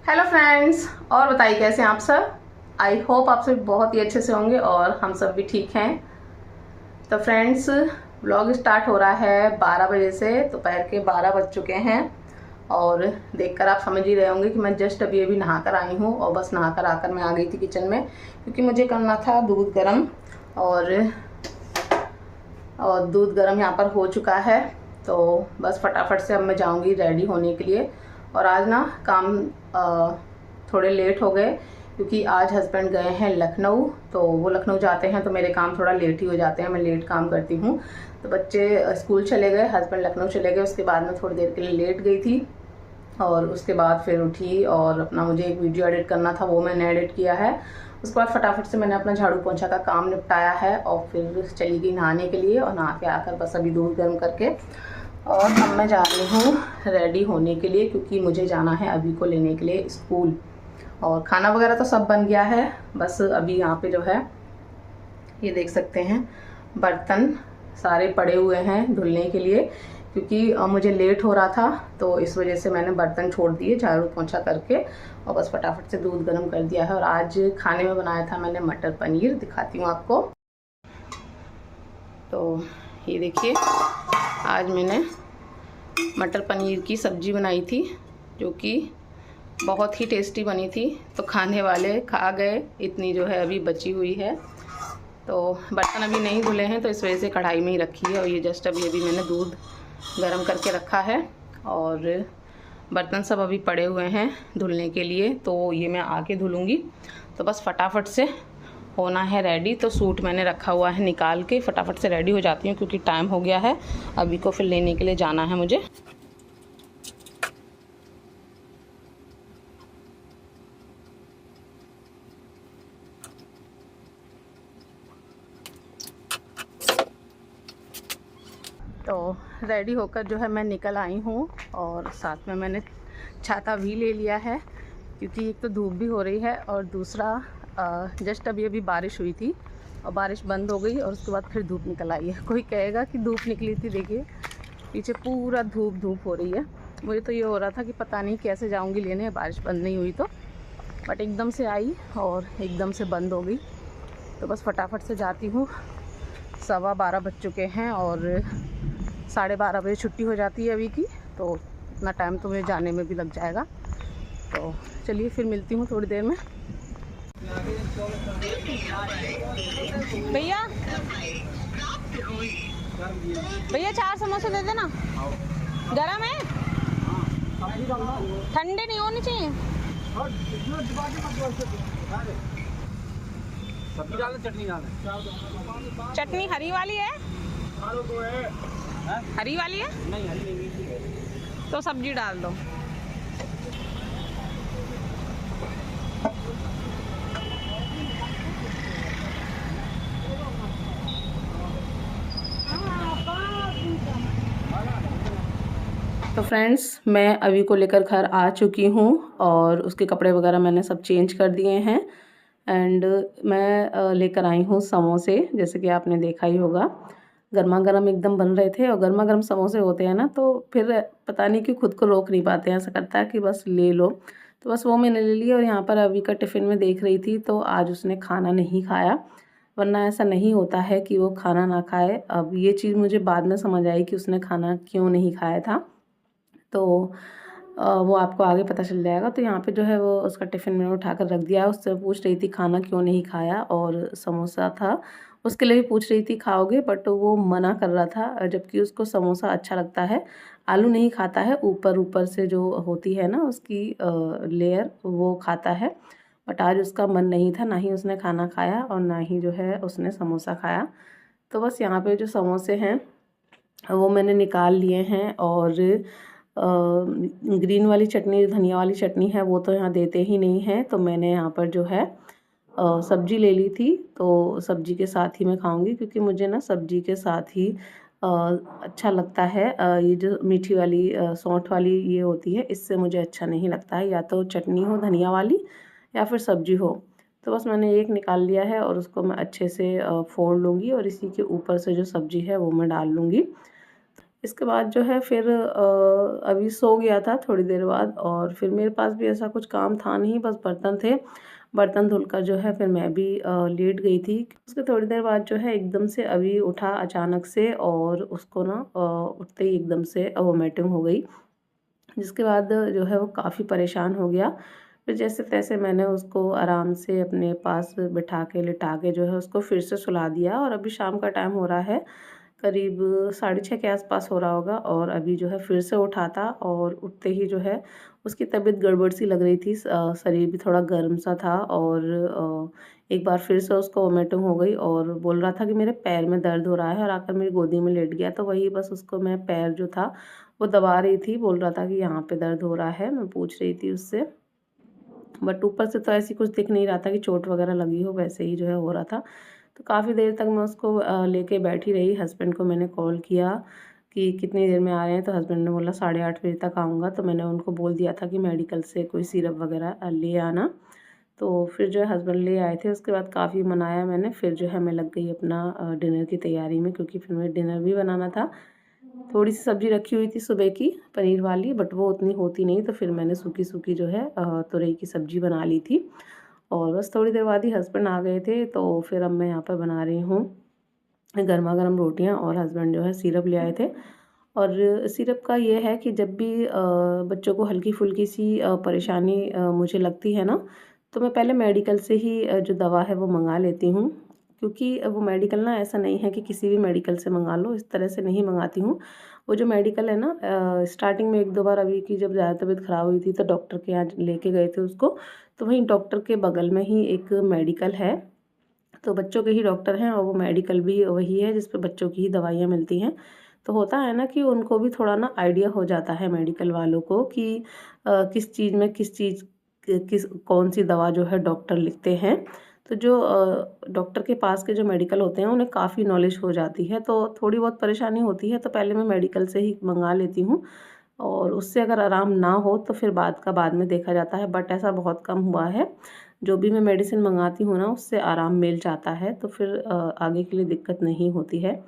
Hello friends, और बताइए कैसे हैं आप सब। आई होप आप सब बहुत ही अच्छे से होंगे और हम सब भी ठीक हैं। तो फ्रेंड्स, व्लॉग स्टार्ट हो रहा है 12 बजे से। दोपहर के 12 बज चुके हैं और देखकर आप समझ ही रहे होंगे कि मैं जस्ट अभी अभी नहा कर आई हूँ और बस नहा कर आकर मैं आ गई थी किचन में, क्योंकि मुझे करना था दूध गर्म। और दूध गर्म यहाँ पर हो चुका है, तो बस फटाफट से अब मैं जाऊँगी रेडी होने के लिए। और आज ना काम थोड़े लेट हो गए, क्योंकि आज हस्बैंड गए हैं लखनऊ। तो वो लखनऊ जाते हैं तो मेरे काम थोड़ा लेट ही हो जाते हैं, मैं लेट काम करती हूँ। तो बच्चे स्कूल चले गए, हस्बैंड लखनऊ चले गए, उसके बाद मैं थोड़ी देर के लिए लेट गई थी। और उसके बाद फिर उठी और अपना मुझे एक वीडियो एडिट करना था, वो मैंने एडिट किया है। उसके बाद फटाफट से मैंने अपना झाड़ू पोंछा का काम निपटाया है और फिर चली गई नहाने के लिए। और नहा के आकर बस अभी दूध गर्म करके और अब मैं जा रही हूँ रेडी होने के लिए, क्योंकि मुझे जाना है अभी को लेने के लिए स्कूल। और खाना वगैरह तो सब बन गया है, बस अभी यहाँ पे जो है ये देख सकते हैं बर्तन सारे पड़े हुए हैं धुलने के लिए, क्योंकि मुझे लेट हो रहा था तो इस वजह से मैंने बर्तन छोड़ दिए झाड़ू पोंछा करके और बस फटाफट से दूध गर्म कर दिया है। और आज खाने में बनाया था मैंने मटर पनीर, दिखाती हूँ आपको। तो ये देखिए, आज मैंने मटर पनीर की सब्ज़ी बनाई थी, जो कि बहुत ही टेस्टी बनी थी। तो खाने वाले खा गए, इतनी जो है अभी बची हुई है। तो बर्तन अभी नहीं धुले हैं तो इस वजह से कढ़ाई में ही रखी है। और ये जस्ट अभी अभी मैंने दूध गरम करके रखा है और बर्तन सब अभी पड़े हुए हैं धुलने के लिए, तो ये मैं आके धुलूँगी। तो बस फटाफट से होना है रेडी। तो सूट मैंने रखा हुआ है निकाल के, फटाफट से रेडी हो जाती हूँ क्योंकि टाइम हो गया है अभी को फिर लेने के लिए जाना है मुझे। तो रेडी होकर जो है मैं निकल आई हूँ और साथ में मैंने छाता भी ले लिया है, क्योंकि एक तो धूप भी हो रही है और दूसरा जस्ट अभी अभी बारिश हुई थी और बारिश बंद हो गई और उसके बाद फिर धूप निकल आई है। कोई कहेगा कि धूप निकली थी, देखिए पीछे पूरा धूप धूप हो रही है। मुझे तो ये हो रहा था कि पता नहीं कैसे जाऊँगी लेने, बारिश बंद नहीं हुई तो, बट एकदम से आई और एकदम से बंद हो गई। तो बस फटाफट से जाती हूँ। 12:15 बज चुके हैं और 12:30 बजे छुट्टी हो जाती है अभी की, तो इतना टाइम तो मुझे जाने में भी लग जाएगा। तो चलिए फिर मिलती हूँ थोड़ी देर में। भैया भैया 4 समोसे दे देना, गरम है, ठंडे नहीं होने चाहिए। सब्जी डाल, चटनी डाल। चटनी हरी वाली है? हरी वाली है? नहीं, हरी नहीं। तो सब्जी डाल दो। तो फ्रेंड्स, मैं अभी को लेकर घर आ चुकी हूँ और उसके कपड़े वगैरह मैंने सब चेंज कर दिए हैं। एंड मैं लेकर आई हूँ समोसे, जैसे कि आपने देखा ही होगा गर्मा गर्म एकदम बन रहे थे। और गर्मा गर्म समोसे होते हैं ना तो फिर पता नहीं कि खुद को रोक नहीं पाते हैं, ऐसा करता है कि बस ले लो। तो बस वो मैंने ले लिया। और यहाँ पर अभी का टिफ़िन में देख रही थी तो आज उसने खाना नहीं खाया, वरना ऐसा नहीं होता है कि वो खाना ना खाए। अब ये चीज़ मुझे बाद में समझ आई कि उसने खाना क्यों नहीं खाया था, तो वो आपको आगे पता चल जाएगा। तो यहाँ पे जो है वो उसका टिफ़िन मैंने उठा कर रख दिया। उससे पूछ रही थी खाना क्यों नहीं खाया, और समोसा था उसके लिए भी पूछ रही थी खाओगे, बट वो मना कर रहा था, जबकि उसको समोसा अच्छा लगता है। आलू नहीं खाता है, ऊपर ऊपर से जो होती है ना उसकी लेयर, वो खाता है। बट आज उसका मन नहीं था, ना ही उसने खाना खाया और ना ही जो है उसने समोसा खाया। तो बस यहाँ पे जो समोसे हैं वो मैंने निकाल लिए हैं। और ग्रीन वाली चटनी, धनिया वाली चटनी है, वो तो यहाँ देते ही नहीं हैं। तो मैंने यहाँ पर जो है सब्जी ले ली थी, तो सब्जी के साथ ही मैं खाऊंगी, क्योंकि मुझे ना सब्जी के साथ ही अच्छा लगता है। ये जो मीठी वाली सौंठ वाली ये होती है, इससे मुझे अच्छा नहीं लगता है। या तो चटनी हो धनिया वाली या फिर सब्जी हो। तो बस मैंने एक निकाल लिया है और उसको मैं अच्छे से फोड़ लूँगी और इसी के ऊपर से जो सब्जी है वो मैं डाल लूँगी। इसके बाद जो है फिर अभी सो गया था थोड़ी देर बाद, और फिर मेरे पास भी ऐसा कुछ काम था नहीं, बस बर्तन थे। बर्तन धुलकर जो है फिर मैं भी लेट गई थी। उसके थोड़ी देर बाद जो है एकदम से अभी उठा अचानक से, और उसको ना उठते ही एकदम से वोमिटिंग हो गई, जिसके बाद जो है वो काफ़ी परेशान हो गया। फिर जैसे-तैसे मैंने उसको आराम से अपने पास बिठा के, लिटा के जो है उसको फिर से सुला दिया, और अभी शाम का टाइम हो रहा है, करीब 6:30 के आसपास हो रहा होगा, और अभी जो है फिर से उठा था, और उठते ही जो है उसकी तबीयत गड़बड़ सी लग रही थी। शरीर भी थोड़ा गर्म सा था, और एक बार फिर से उसको वोमिटिंग हो गई, और बोल रहा था कि मेरे पैर में दर्द हो रहा है, और आकर मेरी गोदी में लेट गया। तो वही बस उसको मैं पैर जो था वो दबा रही थी, बोल रहा था कि यहाँ पे दर्द हो रहा है। मैं पूछ रही थी उससे, बट ऊपर से तो ऐसी कुछ दिख नहीं रहा था कि चोट वगैरह लगी हो, वैसे ही जो है हो रहा था। तो काफ़ी देर तक मैं उसको लेके बैठी रही। हस्बैंड को मैंने कॉल किया कि कितनी देर में आ रहे हैं, तो हस्बैंड ने बोला 8:30 बजे तक आऊँगा। तो मैंने उनको बोल दिया था कि मेडिकल से कोई सिरप वगैरह ले आना। तो फिर जो है हस्बैंड ले आए थे। उसके बाद काफ़ी मनाया मैंने, फिर जो है मैं लग गई अपना डिनर की तैयारी में, क्योंकि फिर मुझे डिनर भी बनाना था। थोड़ी-सी सब्ज़ी रखी हुई थी सुबह की, पनीर वाली, बट वो उतनी होती नहीं, तो फिर मैंने सूखी-सूखी जो है तुरई की सब्ज़ी बना ली थी। और बस थोड़ी देर बाद ही हस्बैंड आ गए थे, तो फिर अब मैं यहाँ पर बना रही हूँ गरमा-गरम रोटियाँ, और हस्बैंड जो है सिरप ले आए थे। और सिरप का ये है कि जब भी बच्चों को हल्की-फुल्की सी परेशानी मुझे लगती है ना, तो मैं पहले मेडिकल से ही जो दवा है वो मँगा लेती हूँ। क्योंकि वो मेडिकल ना ऐसा नहीं है कि किसी भी मेडिकल से मँगा लो, इस तरह से नहीं मँगाती हूँ। वो जो मेडिकल है ना, स्टार्टिंग में 1-2 बार अभी की जब ज़्यादा तबीयत ख़राब हुई थी, तो डॉक्टर के यहाँ लेके गए थे उसको, तो वहीं डॉक्टर के बगल में ही एक मेडिकल है। तो बच्चों के ही डॉक्टर हैं, और वो मेडिकल भी वही है जिस पे बच्चों की ही दवाइयाँ मिलती हैं। तो होता है ना कि उनको भी थोड़ा ना आइडिया हो जाता है मेडिकल वालों को कि किस चीज़ में किस चीज़ किस कौन-सी दवा जो है डॉक्टर लिखते हैं। तो जो डॉक्टर के पास के जो मेडिकल होते हैं उन्हें काफ़ी नॉलेज हो जाती है, तो थोड़ी बहुत परेशानी होती है तो पहले मैं मेडिकल से ही मँगा लेती हूँ, और उससे अगर आराम ना हो तो फिर बाद का बाद में देखा जाता है, बट ऐसा बहुत कम हुआ है। जो भी मैं मेडिसिन मँगाती हूँ ना, उससे आराम मिल जाता है, तो फिर आगे के लिए दिक्कत नहीं होती है।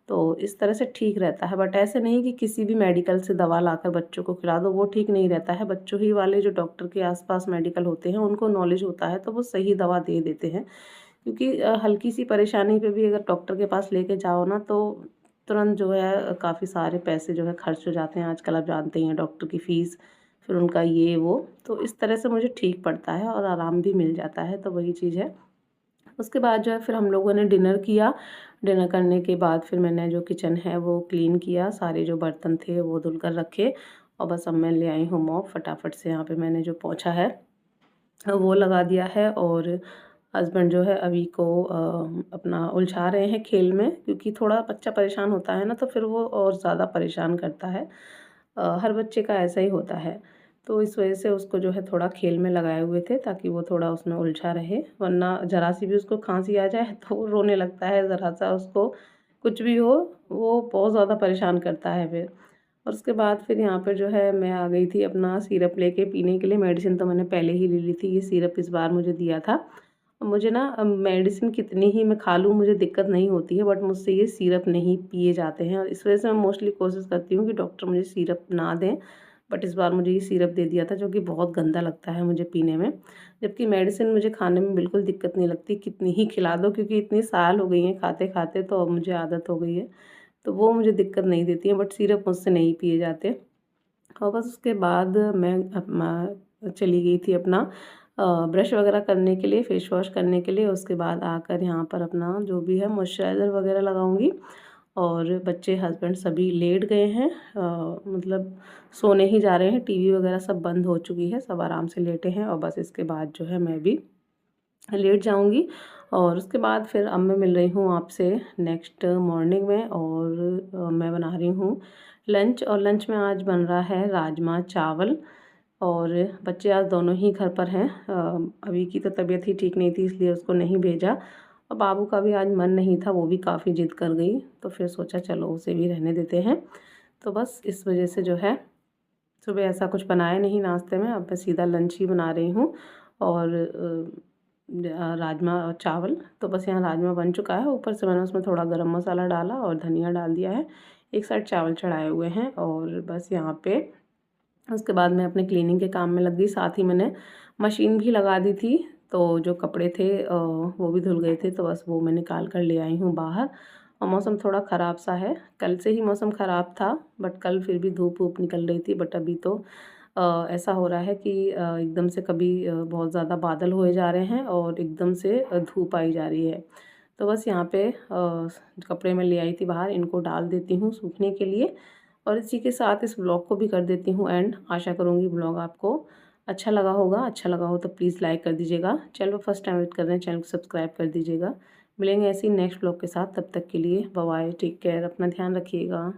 तो इस तरह से ठीक रहता है, बट ऐसे नहीं कि किसी भी मेडिकल से दवा लाकर बच्चों को खिला दो, वो ठीक नहीं रहता है। बच्चों ही वाले जो डॉक्टर के आस-पास मेडिकल होते हैं, उनको नॉलेज होता है, तो वो सही दवा दे देते हैं। क्योंकि हल्की-सी परेशानी पे भी अगर डॉक्टर के पास लेके जाओ ना, तो तुरंत जो है काफ़ी सारे पैसे जो है खर्च हो जाते हैं। आजकल आप जानते ही हैं डॉक्टर की फ़ीस, फिर उनका ये वो, तो इस तरह से मुझे ठीक पड़ता है और आराम भी मिल जाता है, तो वही चीज़ है। उसके बाद जो है फिर हम लोगों ने डिनर किया। डिनर करने के बाद फिर मैंने जो किचन है वो क्लीन किया, सारे जो बर्तन थे वो धुल कर रखे, और बस अब मैं ले आई हूँ मॉप। फटाफट से यहाँ पे मैंने जो पोंछा है वो लगा दिया है, और हस्बैंड जो है अभी को अपना उलझा रहे हैं खेल में, क्योंकि थोड़ा बच्चा परेशान होता है ना, तो फिर वो और ज़्यादा परेशान करता है। हर बच्चे का ऐसा ही होता है। तो इस वजह से उसको जो है थोड़ा खेल में लगाए हुए थे, ताकि वो थोड़ा उसमें उलझा रहे, वरना ज़रा-सी भी उसको खाँसी आ जाए तो वो रोने लगता है, ज़रा-सा उसको कुछ भी हो, वो बहुत ज़्यादा परेशान करता है फिर। और उसके बाद फिर यहाँ पे जो है मैं आ गई थी अपना सिरप लेके पीने के लिए। मेडिसिन तो मैंने पहले ही ले ली थी, ये सिरप इस बार मुझे दिया था। मुझे ना मेडिसिन कितनी ही मैं खा लूँ मुझे दिक्कत नहीं होती है, बट मुझसे ये सिरप नहीं पिए जाते हैं, और इस वजह से मैं मोस्टली कोशिश करती हूँ कि डॉक्टर मुझे सिरप ना दें। बट इस बार मुझे ये सिरप दे दिया था, जो कि बहुत गंदा लगता है मुझे पीने में। जबकि मेडिसिन मुझे खाने में बिल्कुल दिक्कत नहीं लगती, कितनी ही खिला दो, क्योंकि इतनी साल हो गई हैं खाते-खाते, तो अब मुझे आदत हो गई है। तो वो मुझे दिक्कत नहीं देती है, बट सिरप मुझसे नहीं पिए जाते। और बस उसके बाद मैं चली गई थी अपना ब्रश वगैरह करने के लिए, फेस वॉश करने के लिए। उसके बाद आकर यहाँ पर अपना जो भी है मॉइस्चराइज़र वगैरह लगाऊँगी, और बच्चे, हस्बैंड सभी लेट गए हैं, मतलब सोने ही जा रहे हैं। टीवी वगैरह सब बंद हो चुकी है, सब आराम से लेटे हैं, और बस इसके बाद जो है मैं भी लेट जाऊँगी। और उसके बाद फिर अब मैं मिल रही हूँ आपसे नेक्स्ट मॉर्निंग में, और मैं बना रही हूँ लंच, और लंच में आज बन रहा है राजमा चावल। और बच्चे आज दोनों ही घर पर हैं। अभी की तो तबीयत ही ठीक नहीं थी, इसलिए उसको नहीं भेजा, और बाबू का भी आज मन नहीं था, वो भी काफ़ी ज़िद कर गई, तो फिर सोचा चलो उसे भी रहने देते हैं। तो बस इस वजह से जो है सुबह ऐसा कुछ बनाया नहीं नाश्ते में, अब मैं सीधा लंच ही बना रही हूँ। और राजमा और चावल, तो बस यहाँ राजमा बन चुका है, ऊपर से मैंने उसमें थोड़ा गरम मसाला डाला और धनिया डाल दिया है। एक साइड चावल चढ़ाए हुए हैं और बस यहाँ पे उसके बाद मैं अपने क्लीनिंग के काम में लग गई। साथ ही मैंने मशीन भी लगा दी थी, तो जो कपड़े थे वो भी धुल गए थे, तो बस वो मैं निकाल कर ले आई हूँ बाहर। और मौसम थोड़ा ख़राब सा है, कल से ही मौसम ख़राब था, बट कल फिर भी धूप वूप निकल रही थी। बट अभी तो ऐसा हो रहा है कि एकदम से कभी बहुत ज़्यादा बादल हुए जा रहे हैं और एकदम से धूप आई जा रही है। तो बस यहाँ पे कपड़े मैं ले आई थी बाहर, इनको डाल देती हूँ सूखने के लिए और इसी के साथ इस ब्लॉग को भी कर देती हूँ एंड। आशा करूँगी ब्लॉग आपको अच्छा लगा होगा। अच्छा लगा हो तो प्लीज़ लाइक कर दीजिएगा। चैनल पर फर्स्ट टाइम विज़िट कर रहे हैं, चैनल को सब्सक्राइब कर दीजिएगा। मिलेंगे ऐसे ही नेक्स्ट ब्लॉग के साथ, तब तक के लिए बाय बाय, टेक केयर, अपना ध्यान रखिएगा।